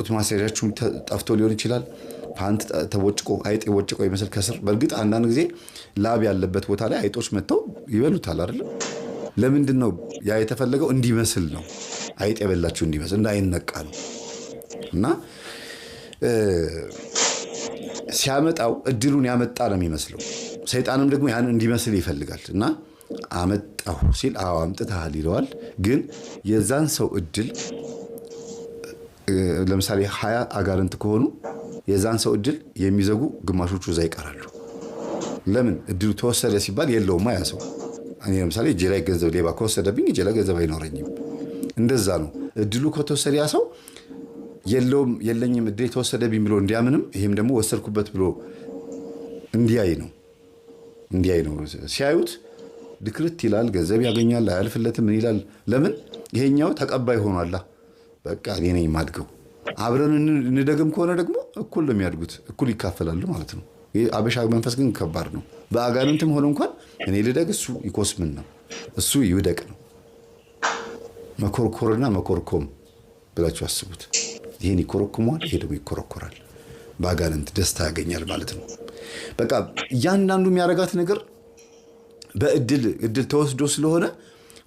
ጡት ማስያዣችሁ ጠፍቶ ሊሆን ይችላል። ፓንት ተቦጭቆ አይጥ የቦጭቆ ይመስል ከስር በእርግጥ አንዳንድ ጊዜ ላብ ያለበት ቦታ ላይ አይጦች መጥተው ይበሉታል አይደል? ለምንድን ነው ያ የተፈለገው? እንዲመስል ነው። አይጥ የበላችሁ እንዲመስል እንዳይነቃ ነው። እና ሲያመጣው እድሉን ያመጣ ነው የሚመስለው። ሰይጣንም ደግሞ ያን እንዲመስል ይፈልጋል። እና አመጣሁ ሲል አዎ አምጥተሃል ይለዋል። ግን የዛን ሰው እድል ለምሳሌ 20 አጋንንት ከሆኑ የዛን ሰው እድል የሚዘጉ ግማሾቹ እዛ ይቀራሉ። ለምን? እድሉ ተወሰደ ሲባል የለውም ያ ሰው። እኔ ለምሳሌ እጄ ላይ ገንዘብ ሌባ ከወሰደብኝ እጄ ላይ ገንዘብ አይኖረኝም። እንደዛ ነው። እድሉ ከተወሰደ ያ ሰው የለውም የለኝም እድል ተወሰደብኝ ብሎ እንዲያምንም ይሄም ደግሞ ወሰድኩበት ብሎ እንዲያይ ነው። ሲያዩት ድክርት ይላል፣ ገንዘብ ያገኛል፣ አያልፍለትም። ምን ይላል? ለምን? ይሄኛው ተቀባይ ሆኗላ። በቃ እኔ ነኝ የማድገው። አብረን እንደግም ከሆነ ደግሞ እኩል ነው የሚያድጉት፣ እኩል ይካፈላሉ ማለት ነው። ይሄ አበሻ መንፈስ ግን ከባድ ነው። በአጋንንትም ሆነ እንኳን እኔ ልደግ እሱ ይኮስምን ነው፣ እሱ ይውደቅ ነው። መኮርኮርና መኮርኮም ብላችሁ አስቡት። ይሄን ይኮረኩማል፣ ይሄ ደግሞ ይኮረኮራል። በአጋንንት ደስታ ያገኛል ማለት ነው። በቃ እያንዳንዱ የሚያረጋት ነገር በእድል ተወስዶ ስለሆነ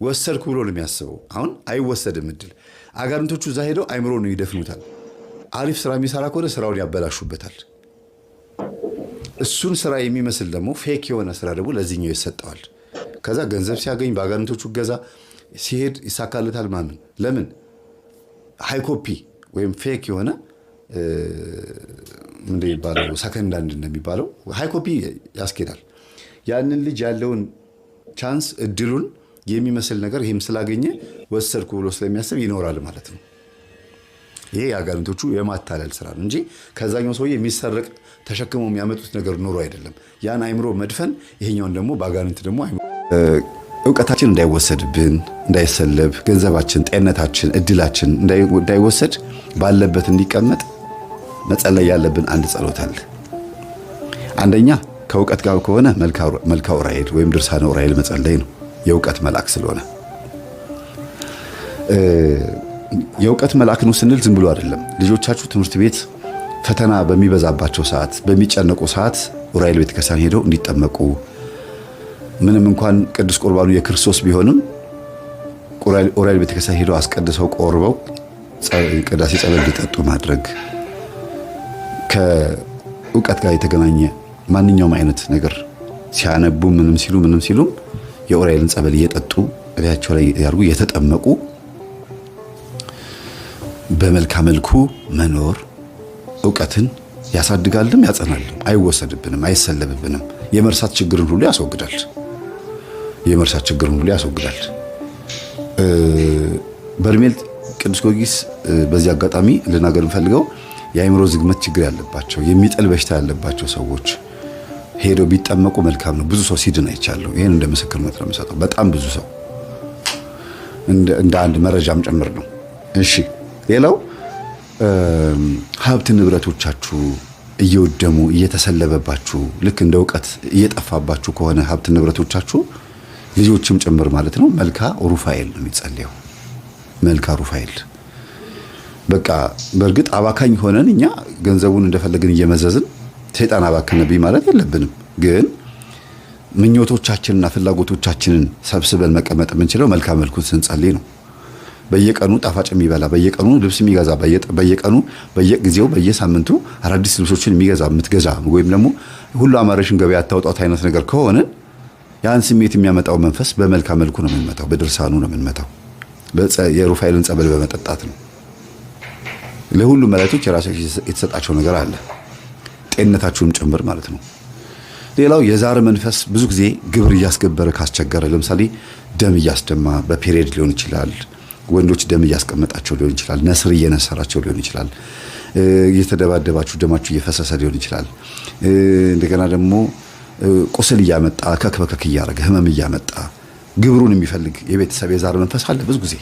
ወሰድኩ ብሎ ነው የሚያስበው። አሁን አይወሰድም እድል። አጋንንቶቹ እዛ ሄደው አይምሮ ነው ይደፍኑታል። አሪፍ ስራ የሚሰራ ከሆነ ስራውን ያበላሹበታል። እሱን ስራ የሚመስል ደግሞ ፌክ የሆነ ስራ ደግሞ ለዚህኛው ይሰጠዋል። ከዛ ገንዘብ ሲያገኝ በአጋንንቶቹ ገዛ ሲሄድ ይሳካለታል። ማምን ለምን? ሃይ ኮፒ ወይም ፌክ የሆነ ምንድን ይባላል? ሰከንድ አንድ እንደሚባለው ሃይ ኮፒ ያስኬዳል። ያንን ልጅ ያለውን ቻንስ እድሉን የሚመስል ነገር ይሄም ስላገኘ ወሰድኩ ብሎ ስለሚያስብ ይኖራል ማለት ነው። ይሄ የአጋንንቶቹ የማታለል ስራ ነው እንጂ ከዛኛው ሰውዬ የሚሰረቅ ተሸክመው የሚያመጡት ነገር ኖሮ አይደለም። ያን አይምሮ መድፈን፣ ይሄኛውን ደግሞ በአጋንንት ደግሞ እውቀታችን እንዳይወሰድብን፣ እንዳይሰለብ፣ ገንዘባችን፣ ጤንነታችን፣ እድላችን እንዳይወሰድ ባለበት እንዲቀመጥ መጸለይ ያለብን አንድ ጸሎት አለ። አንደኛ ከእውቀት ጋር ከሆነ መልካ ዑራኤል ወይም ድርሳነ ዑራኤል መጸለይ ነው። የእውቀት መልአክ ስለሆነ የእውቀት መልአክ ነው ስንል ዝም ብሎ አይደለም። ልጆቻችሁ ትምህርት ቤት ፈተና በሚበዛባቸው ሰዓት፣ በሚጨነቁ ሰዓት ዑራኤል ቤተክርስቲያን ሄደው እንዲጠመቁ፣ ምንም እንኳን ቅዱስ ቁርባኑ የክርስቶስ ቢሆንም ዑራኤል ቤተክርስቲያን ሄደው አስቀድሰው ቆርበው ቅዳሴ ጸበል እንዲጠጡ ማድረግ፣ ከእውቀት ጋር የተገናኘ ማንኛውም አይነት ነገር ሲያነቡ ምንም ሲሉ የዑራኤልን ጸበል እየጠጡ እቤታቸው ላይ ያርጉ የተጠመቁ በመልካም መልኩ መኖር እውቀትን ያሳድጋልም ያጸናልም። አይወሰድብንም፣ አይሰለብብንም። የመርሳት ችግርን ሁሉ ያስወግዳል። በርሜል ቅዱስ ጊዮርጊስ በዚህ አጋጣሚ ልናገር እንፈልገው የአእምሮ ዝግመት ችግር ያለባቸው የሚጠል በሽታ ያለባቸው ሰዎች ሄደው ቢጠመቁ መልካም ነው። ብዙ ሰው ሲድን አይቻለሁ። ይሄን እንደ ምስክርነት ነው የምሰጠው። በጣም ብዙ ሰው እንደ አንድ መረጃም ጭምር ነው። እሺ፣ ሌላው ሀብት ንብረቶቻችሁ እየወደሙ እየተሰለበባችሁ ልክ እንደ እውቀት እየጠፋባችሁ ከሆነ ሀብት ንብረቶቻችሁ ልጆችም ጭምር ማለት ነው መልካ ሩፋኤል ነው የሚጸልየው። መልካ ሩፋኤል በቃ በእርግጥ አባካኝ ሆነን እኛ ገንዘቡን እንደፈለግን እየመዘዝን ሰይጣን አባከነብኝ ማለት የለብንም። ግን ምኞቶቻችንና ፍላጎቶቻችንን ሰብስበን መቀመጥ የምንችለው መልካም መልኩን ስንጸልይ ነው። በየቀኑ ጣፋጭ የሚበላ በየቀኑ ልብስ የሚገዛ በየቀኑ በየጊዜው በየሳምንቱ አዳዲስ ልብሶችን የምትገዛ ወይም ደግሞ ሁሉ አማረሽን ገበያ አታውጣት አይነት ነገር ከሆነ ያን ስሜት የሚያመጣው መንፈስ በመልካም መልኩ ነው የምንመታው፣ በድርሳኑ ነው የምንመታው፣ የሩፋኤልን ጸበል በመጠጣት ነው። ለሁሉም መላእክቶች የራሳቸው የተሰጣቸው ነገር አለ፣ ጤንነታችሁም ጭምር ማለት ነው። ሌላው የዛር መንፈስ ብዙ ጊዜ ግብር እያስገበረ ካስቸገረ፣ ለምሳሌ ደም እያስደማ በፔሪየድ ሊሆን ይችላል፣ ወንዶች ደም እያስቀመጣቸው ሊሆን ይችላል፣ ነስር እየነሰራቸው ሊሆን ይችላል፣ እየተደባደባችሁ ደማችሁ እየፈሰሰ ሊሆን ይችላል። እንደገና ደግሞ ቁስል እያመጣ ከክበከክ እያረገ ህመም እያመጣ ግብሩን የሚፈልግ የቤተሰብ የዛር መንፈስ አለ። ብዙ ጊዜ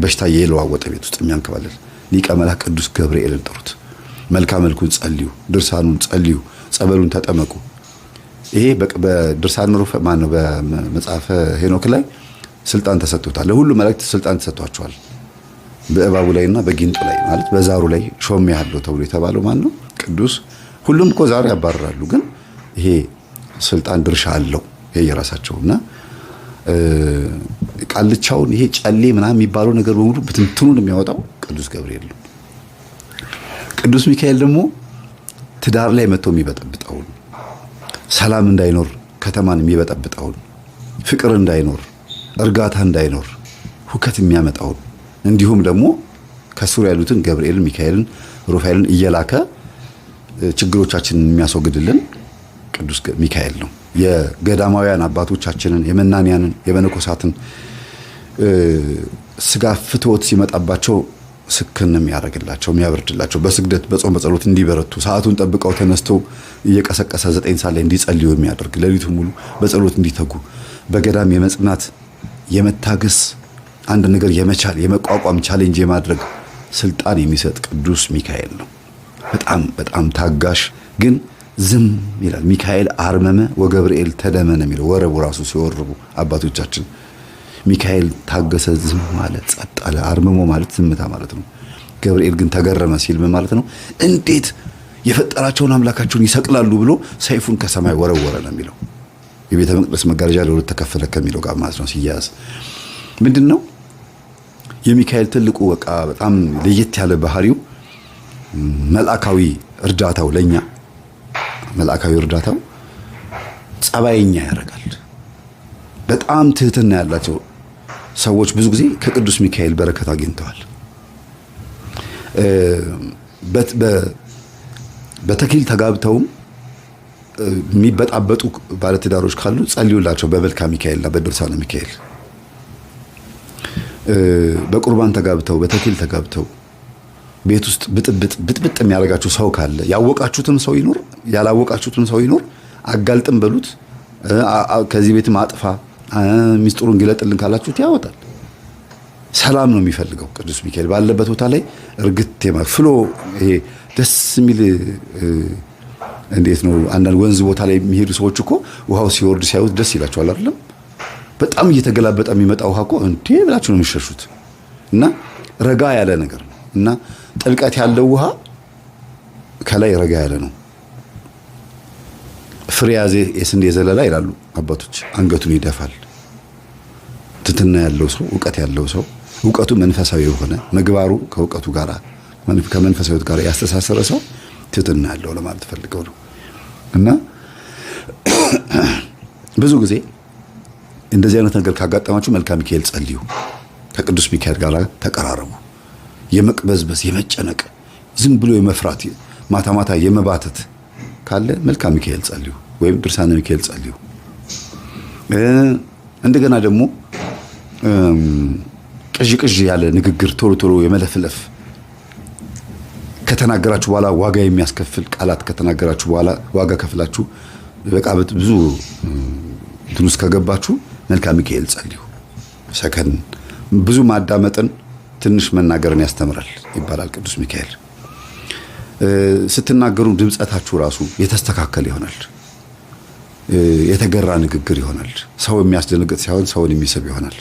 በሽታ የለዋወጠ ቤት ውስጥ የሚያንከባለል ሊቀ መላእክት ቅዱስ ገብርኤልን ጥሩት። መልካም መልኩን ጸልዩ፣ ድርሳኑን ጸልዩ፣ ጸበሉን ተጠመቁ። ይሄ በድርሳን ሩፍ ማነው በመጽሐፈ ሄኖክ ላይ ስልጣን ተሰጥቶታል። ለሁሉ መላእክት ስልጣን ተሰጥቷቸዋል። በእባቡ ላይና በጊንጡ ላይ ማለት በዛሩ ላይ ሾም ያለው ተብሎ የተባለው ማን ነው? ቅዱስ። ሁሉም እኮ ዛሩ ያባረራሉ፣ ግን ይሄ ስልጣን ድርሻ አለው የየራሳቸውና ቃልቻውን ይሄ ጨሌ ምናምን የሚባለው ነገር በሙሉ ብትንትኑን የሚያወጣው ቅዱስ ገብርኤል ነው። ቅዱስ ሚካኤል ደግሞ ትዳር ላይ መጥቶ የሚበጠብጠውን፣ ሰላም እንዳይኖር ከተማን የሚበጠብጠውን፣ ፍቅር እንዳይኖር፣ እርጋታ እንዳይኖር ሁከት የሚያመጣውን እንዲሁም ደግሞ ከስሩ ያሉትን ገብርኤልን፣ ሚካኤልን፣ ሩፋኤልን እየላከ ችግሮቻችንን የሚያስወግድልን ቅዱስ ሚካኤል ነው። የገዳማውያን አባቶቻችንን የመናንያንን የመነኮሳትን ስጋ ፍትወት ሲመጣባቸው ስክን የሚያደርግላቸው የሚያበርድላቸው በስግደት በጾም በጸሎት እንዲበረቱ ሰዓቱን ጠብቀው ተነስተው እየቀሰቀሰ 9 ሰዓት ላይ እንዲጸልዩ የሚያደርግ ሌሊቱን ሙሉ በጸሎት እንዲተጉ በገዳም የመጽናት የመታገስ አንድ ነገር የመቻል የመቋቋም ቻሌንጅ የማድረግ ስልጣን የሚሰጥ ቅዱስ ሚካኤል ነው። በጣም በጣም ታጋሽ ግን ዝም ይላል። ሚካኤል አርመመ ወገብርኤል ተደመ ነው የሚለው ወረቡ ራሱ ሲወርቡ አባቶቻችን። ሚካኤል ታገሰ፣ ዝም ማለት ጸጥ አለ። አርመሞ ማለት ዝምታ ማለት ነው። ገብርኤል ግን ተገረመ ሲል ምን ማለት ነው? እንዴት የፈጠራቸውን አምላካቸውን ይሰቅላሉ ብሎ ሰይፉን ከሰማይ ወረወረ ነው የሚለው። የቤተ መቅደስ መጋረጃ ለሁለት ተከፈለ ከሚለው ጋር ማለት ነው ሲያያዝ ምንድነው የሚካኤል ትልቁ በቃ በጣም ለየት ያለ ባህሪው መልአካዊ እርዳታው ለኛ መልአካዊ እርዳታው ጸባይኛ ያደርጋል። በጣም ትህትና ያላቸው ሰዎች ብዙ ጊዜ ከቅዱስ ሚካኤል በረከት አግኝተዋል። በተክሊል ተጋብተውም የሚበጣበጡ ባለትዳሮች ካሉ ጸልዩላቸው በመልካ ሚካኤልና በድርሳነ ሚካኤል። በቁርባን ተጋብተው በተክሊል ተጋብተው ቤት ውስጥ ብጥብጥ የሚያደርጋችሁ ሰው ካለ ያወቃችሁትም ሰው ይኖር ያላወቃችሁትም ሰው ይኖር አጋልጥም በሉት። ከዚህ ቤትም አጥፋ ሚስጥሩን ግለጥልን ካላችሁት ያወጣል። ሰላም ነው የሚፈልገው ቅዱስ ሚካኤል ባለበት ቦታ ላይ እርግት ፍሎ ይሄ ደስ የሚል እንዴት ነው አንዳንድ ወንዝ ቦታ ላይ የሚሄዱ ሰዎች እኮ ውሃው ሲወርድ ሲያዩት ደስ ይላቸዋል አይደለም? በጣም እየተገላበጠ የሚመጣ ውሃ እኮ እንዴ ብላችሁ ነው የሚሸሹት። እና ረጋ ያለ ነገር ነው እና ጥልቀት ያለው ውሃ ከላይ ረጋ ያለ ነው። ፍሬ ያዘ የስንዴ ዘለላ ይላሉ አባቶች። አንገቱን ይደፋል። ትትና ያለው ሰው ዕውቀት ያለው ሰው ዕውቀቱ መንፈሳዊ የሆነ ምግባሩ ከዕውቀቱ ጋር ከመንፈሳዊት ጋር ያስተሳሰረ ሰው ትትና ያለው ለማለት ፈልገው ነው። እና ብዙ ጊዜ እንደዚህ አይነት ነገር ካጋጠማችሁ መልካ ሚካኤል ጸልዩ። ከቅዱስ ሚካኤል ጋር ተቀራረቡ። የመቅበዝበዝ የመጨነቅ ዝም ብሎ የመፍራት ማታ ማታ የመባተት ካለ መልካ ሚካኤል ጸልዩ ወይም ድርሳነ ሚካኤል ጸልዩ። እንደገና ደግሞ ቅዥ ያለ ንግግር ቶሎ ቶሎ የመለፍለፍ ከተናገራችሁ በኋላ ዋጋ የሚያስከፍል ቃላት ከተናገራችሁ በኋላ ዋጋ ከፍላችሁ በቃ ብዙ እንትኑስ ከገባችሁ መልካ ሚካኤል ጸልዩ። ሰከን ብዙ ማዳመጥን ትንሽ መናገርን ያስተምራል ይባላል ቅዱስ ሚካኤል። ስትናገሩ ድምጸታችሁ ራሱ የተስተካከለ ይሆናል። የተገራ ንግግር ይሆናል። ሰው የሚያስደነግጥ ሳይሆን ሰውን የሚስብ ይሆናል።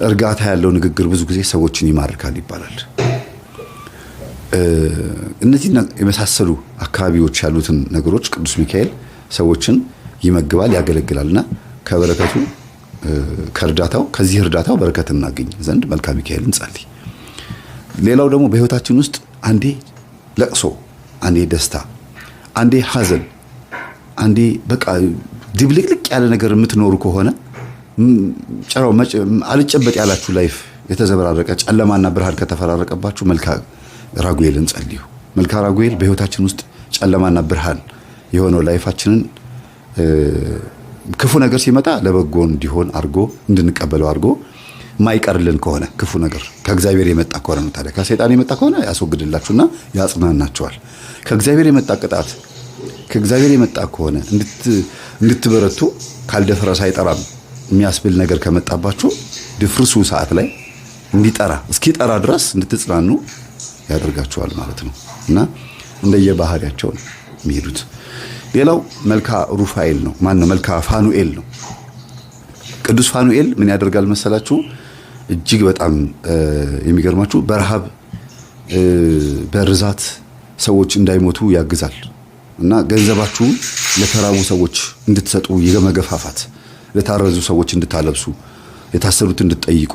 እርጋታ ያለው ንግግር ብዙ ጊዜ ሰዎችን ይማርካል ይባላል። እነዚህ የመሳሰሉ አካባቢዎች ያሉትን ነገሮች ቅዱስ ሚካኤል ሰዎችን ይመግባል፣ ያገለግላልና ከበረከቱ ከእርዳታው ከዚህ እርዳታው በረከት እናገኝ ዘንድ መልካ ሚካኤልን ጸልይ። ሌላው ደግሞ በህይወታችን ውስጥ አንዴ ለቅሶ፣ አንዴ ደስታ፣ አንዴ ሐዘን፣ አንዴ በቃ ድብልቅልቅ ያለ ነገር የምትኖሩ ከሆነ ጨራው አልጨበጥ ያላችሁ ላይፍ የተዘበራረቀ ጨለማና ብርሃን ከተፈራረቀባችሁ መልካ ራጉኤልን ጸልዩ። መልካ ራጉኤል በህይወታችን ውስጥ ጨለማና ብርሃን የሆነው ላይፋችንን ክፉ ነገር ሲመጣ ለበጎ እንዲሆን አርጎ እንድንቀበለው አርጎ ማይቀርልን ከሆነ ክፉ ነገር ከእግዚአብሔር የመጣ ከሆነ ነው። ታዲያ ከሰይጣን የመጣ ከሆነ ያስወግድላችሁና ያጽናናችኋል። ከእግዚአብሔር የመጣ ቅጣት ከእግዚአብሔር የመጣ ከሆነ እንድትበረቱ ካልደፈረሰ አይጠራም የሚያስብል ነገር ከመጣባችሁ ድፍርሱ ሰዓት ላይ እንዲጠራ እስኪጠራ ድረስ እንድትጽናኑ ያደርጋችኋል ማለት ነው። እና እንደየባህሪያቸው ነው የሚሄዱት። ሌላው መልካ ሩፋኤል ነው። ማን ነው? መልካ ፋኑኤል ነው። ቅዱስ ፋኑኤል ምን ያደርጋል መሰላችሁ? እጅግ በጣም የሚገርማችሁ በረሃብ በርዛት ሰዎች እንዳይሞቱ ያግዛል እና ገንዘባችሁን ለተራቡ ሰዎች እንድትሰጡ የመገፋፋት ለታረዙ ሰዎች እንድታለብሱ የታሰሩት እንድትጠይቁ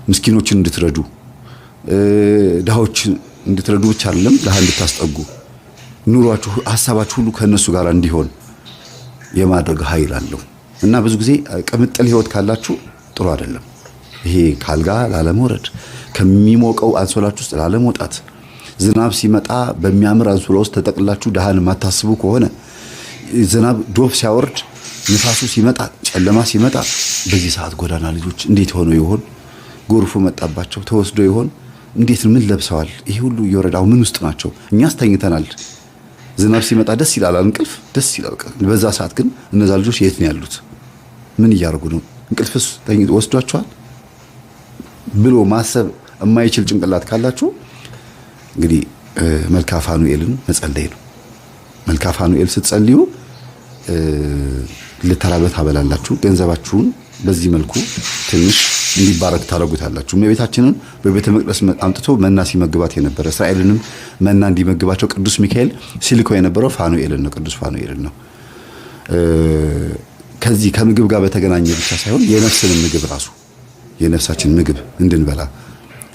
ምስኪኖችን እንድትረዱ ድሃዎችን እንድትረዱ ብቻ አይደለም ድሃ እንድታስጠጉ ኑሯችሁ ሐሳባችሁ ሁሉ ከነሱ ጋር እንዲሆን የማድረግ ኃይል አለው እና ብዙ ጊዜ ቅምጥል ህይወት ካላችሁ ጥሩ አይደለም። ይሄ ካልጋ ላለመውረድ ከሚሞቀው አንሶላችሁ ውስጥ ላለመውጣት ዝናብ ሲመጣ በሚያምር አንሶላ ውስጥ ተጠቅላችሁ ድሃን ማታስቡ ከሆነ ዝናብ ዶፍ ሲያወርድ ንፋሱ ሲመጣ ጨለማ ሲመጣ በዚህ ሰዓት ጎዳና ልጆች እንዴት ሆነው ይሆን? ጎርፉ መጣባቸው ተወስዶ ይሆን? እንዴት ምን ለብሰዋል? ይሄ ሁሉ እየወረዳው ምን ውስጥ ናቸው? እኛስ ተኝተናል። ዝናብ ሲመጣ ደስ ይላል፣ እንቅልፍ ደስ ይላል። በዛ ሰዓት ግን እነዛ ልጆች የት ነው ያሉት? ምን እያደረጉ ነው? እንቅልፍስ ተኝቶ ወስዷቸዋል ብሎ ማሰብ የማይችል ጭንቅላት ካላችሁ እንግዲህ መልካ ፋኑኤልን መጸለይ ነው። መልካ ፋኑኤል ስትጸልዩ ልተራበት አበላላችሁ ገንዘባችሁን በዚህ መልኩ ትንሽ እንዲባረክ ታረጉታላችሁ። እመቤታችንን በቤተ መቅደስ አምጥቶ መና ሲመግባት የነበረ እስራኤልንም መና እንዲመግባቸው ቅዱስ ሚካኤል ሲልከው የነበረው ፋኑኤልን ነው፣ ቅዱስ ፋኑኤልን ነው። ከዚህ ከምግብ ጋር በተገናኘ ብቻ ሳይሆን የነፍስን ምግብ ራሱ የነፍሳችን ምግብ እንድንበላ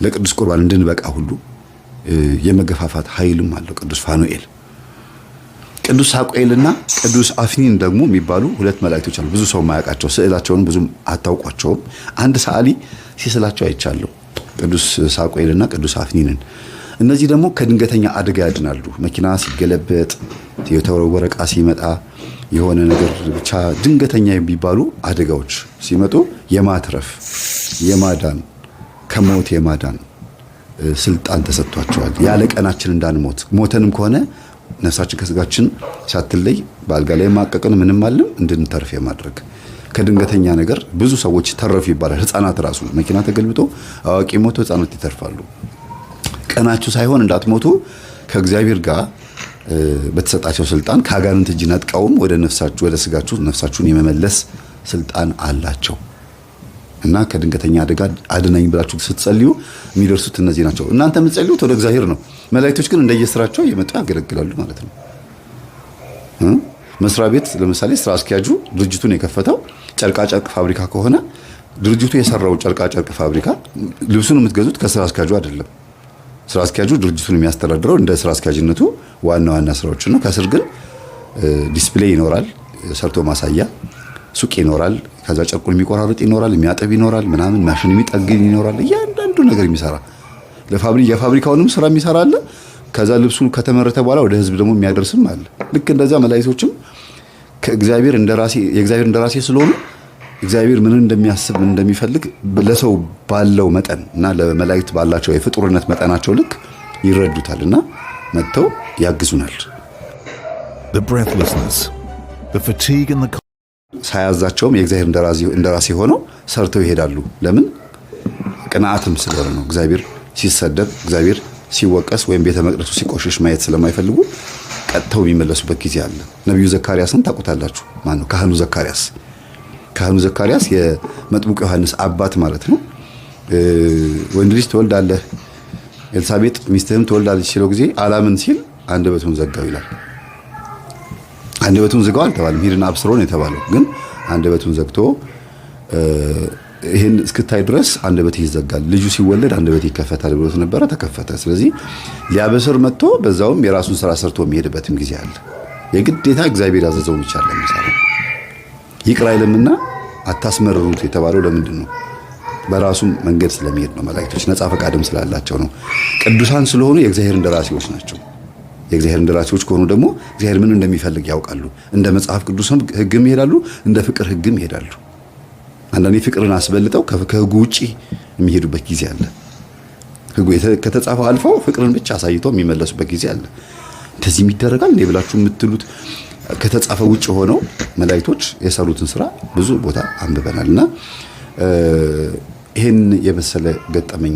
ለቅዱስ ቁርባን እንድንበቃ ሁሉ የመገፋፋት ኃይልም አለው ቅዱስ ፋኑኤል። ቅዱስ ሳቁኤልና ቅዱስ አፍኒን ደግሞ የሚባሉ ሁለት መላእክቶች አሉ። ብዙ ሰው ማያውቃቸው ስዕላቸውን ብዙም አታውቋቸውም። አንድ ሰዓሊ ሲስላቸው አይቻለሁ፣ ቅዱስ ሳቁኤልና ቅዱስ አፍኒንን። እነዚህ ደግሞ ከድንገተኛ አደጋ ያድናሉ። መኪና ሲገለበጥ፣ የተወረወረ ዕቃ ሲመጣ፣ የሆነ ነገር ብቻ ድንገተኛ የሚባሉ አደጋዎች ሲመጡ የማትረፍ የማዳን ከሞት የማዳን ስልጣን ተሰጥቷቸዋል። ያለ ቀናችን እንዳንሞት ሞተንም ከሆነ ነፍሳችን ከስጋችን ሳትለይ በአልጋ ላይ ማቀቀን ምንም አለም እንድንተርፍ የማድረግ ከድንገተኛ ነገር ብዙ ሰዎች ተረፉ ይባላል። ህፃናት ራሱ መኪና ተገልብጦ አዋቂ ሞቶ ህፃናት ይተርፋሉ። ቀናችሁ ሳይሆን እንዳትሞቱ ከእግዚአብሔር ጋር በተሰጣቸው ስልጣን ከአጋንንት እጅ ነጥቀውም ወደ ነፍሳችሁ ወደ ስጋችሁ ነፍሳችሁን የመመለስ ስልጣን አላቸው እና ከድንገተኛ አደጋ አድነኝ ብላችሁ ስትጸልዩ የሚደርሱት እነዚህ ናቸው። እናንተ የምትጸልዩት ወደ እግዚአብሔር ነው። መላእክቶች ግን እንደየስራቸው እየመጡ ያገለግላሉ ማለት ነው። መስሪያ ቤት ለምሳሌ ስራ አስኪያጁ ድርጅቱን የከፈተው ጨርቃጨርቅ ፋብሪካ ከሆነ ድርጅቱ የሰራው ጨርቃጨርቅ ፋብሪካ ልብሱን የምትገዙት ከስራ አስኪያጁ አይደለም። ስራ አስኪያጁ ድርጅቱን የሚያስተዳድረው እንደ ስራ አስኪያጅነቱ ዋና ዋና ስራዎችን ነው። ከስር ግን ዲስፕሌይ ይኖራል፣ ሰርቶ ማሳያ ሱቅ ይኖራል፣ ከዛ ጨርቁን የሚቆራርጥ ይኖራል፣ የሚያጠብ ይኖራል፣ ምናምን ማሽን የሚጠግን ይኖራል። እያንዳንዱ ነገር የሚሰራ የፋብሪካውንም ስራ የሚሰራ አለ። ከዛ ልብሱ ከተመረተ በኋላ ወደ ህዝብ ደግሞ የሚያደርስም አለ። ልክ እንደዛ መላእክቶችም ከእግዚአብሔር እንደራሴ የእግዚአብሔር እንደራሴ ስለሆኑ እግዚአብሔር ምን እንደሚያስብ እንደሚፈልግ ለሰው ባለው መጠን እና ለመላእክት ባላቸው የፍጡርነት መጠናቸው ልክ ይረዱታልና መጥተው ያግዙናል። The breathlessness, the fatigue and the ሳያዛቸውም የእግዚአብሔር እንደራሴ ሆነው ሰርተው ይሄዳሉ። ለምን? ቅንዓትም ስለሆነ ነው። እግዚአብሔር ሲሰደብ እግዚአብሔር ሲወቀስ ወይም ቤተ መቅደሱ ሲቆሽሽ ማየት ስለማይፈልጉ ቀጥተው የሚመለሱበት ጊዜ አለ። ነብዩ ዘካርያስን ታውቁታላችሁ። ማን ነው? ካህኑ ዘካርያስ የመጥምቁ ዮሐንስ አባት ማለት ነው። ወንድ ልጅ ትወልዳለህ፣ ኤልሳቤጥ ሚስትህም ትወልዳለች ሲለው ጊዜ አላምን ሲል አንደበቱን ዘጋው ይላል። አንደበቱን ዘጋው አልተባለም፣ ሂድና አብስሮን የተባለው ግን አንደበቱን ዘግቶ ይሄን እስክታይ ድረስ አንደበት ይዘጋል፣ ልጁ ሲወለድ አንደበት ይከፈታል ብሎት ነበረ። ተከፈተ። ስለዚህ ሊያበስር መጥቶ በዛውም የራሱን ስራ ሰርቶ የሚሄድበትም ጊዜ አለ። የግዴታ እግዚአብሔር ያዘዘውን ብቻ ለምሳሌ ይቅር አይልምና አታስመርሩት የተባለው ለምንድን ነው? በራሱም መንገድ ስለሚሄድ ነው። መላእክቶች ነፃ ፈቃድም ስላላቸው ነው። ቅዱሳን ስለሆኑ የእግዚአብሔር እንደራሴዎች ናቸው። የእግዚአብሔር እንደራሴዎች ከሆኑ ደግሞ እግዚአብሔር ምን እንደሚፈልግ ያውቃሉ። እንደ መጽሐፍ ቅዱስም ሕግም ይሄዳሉ፣ እንደ ፍቅር ሕግም ይሄዳሉ። አንዳንዴ ፍቅርን አስበልጠው ከሕጉ ውጪ የሚሄዱበት ጊዜ አለ። ሕጉ ከተጻፈው አልፈው ፍቅርን ብቻ አሳይተው የሚመለሱበት ጊዜ አለ። እንደዚህ ይደረጋል እንዴ ብላችሁ የምትሉት ከተጻፈ ውጪ ሆነው መላእክቶች የሰሩትን ስራ ብዙ ቦታ አንብበናልና ይሄን የመሰለ ገጠመኝ